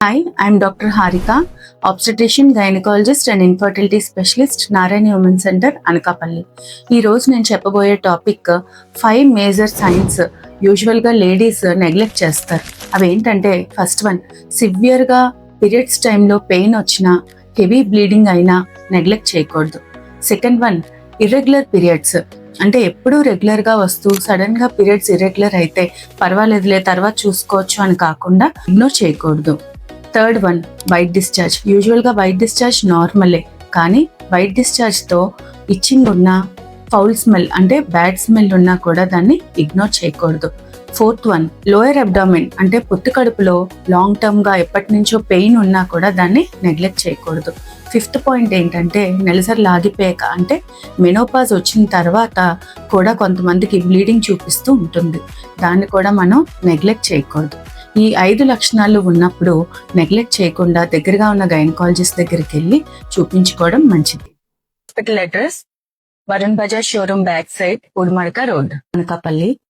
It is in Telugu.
Hi, I'm Dr. Harika, obstetrician, gynecologist and infertility specialist, Narayana women centre Anakapalli. ఈ రోజు నేను చెప్పబోయే టాపిక్ 5 మేజర్ సైన్స్ యూజువల్గా లేడీస్ నెగ్లెక్ట్ చేస్తారు. అవి ఏంటంటే ఫస్ట్ వన్, సివియర్గా పీరియడ్స్ టైంలో పెయిన్ వచ్చినా, హెవీ బ్లీడింగ్ అయినా నెగ్లెక్ట్ చేయకూడదు. సెకండ్ వన్, ఇర్రెగ్యులర్ పీరియడ్స్ అంటే ఎప్పుడూ రెగ్యులర్గా వస్తూ సడన్గా పీరియడ్స్ ఇర్రెగ్యులర్ అయితే పర్వాలేదులే తర్వాత చూసుకోవచ్చు అని కాకుండా ఇగ్నోర్ చేయకూడదు. Third one, white discharge. యూజువల్గా వైట్ డిశ్చార్జ్ నార్మలే, కానీ వైట్ డిశ్చార్జ్తో ఇచ్చింగ్ ఉన్నా, ఫౌల్ స్మెల్ అంటే బ్యాడ్ స్మెల్ ఉన్నా కూడా దాన్ని ఇగ్నోర్ చేయకూడదు. ఫోర్త్ వన్, లోయర్ అబ్డామిన్ అంటే పొత్తి కడుపులో లాంగ్ టర్మ్గా ఎప్పటి నుంచో పెయిన్ ఉన్నా కూడా దాన్ని నెగ్లెక్ట్ చేయకూడదు. ఫిఫ్త్ పాయింట్ ఏంటంటే నెలసరి లాగిపోయాక అంటే మెనోపాజ్ వచ్చిన తర్వాత కూడా కొంతమందికి బ్లీడింగ్ చూపిస్తూ ఉంటుంది, దాన్ని కూడా మనం నెగ్లెక్ట్ చేయకూడదు. ఈ 5 లక్షణాలు ఉన్నప్పుడు నెగ్లెక్ట్ చేయకుండా దగ్గరగా ఉన్న గైనకాలజిస్ట్ దగ్గరికి వెళ్ళి చూపించుకోవడం మంచిది. Hospital address Varun Bajaj showroom back side, Udumadaka road, Anakapalli.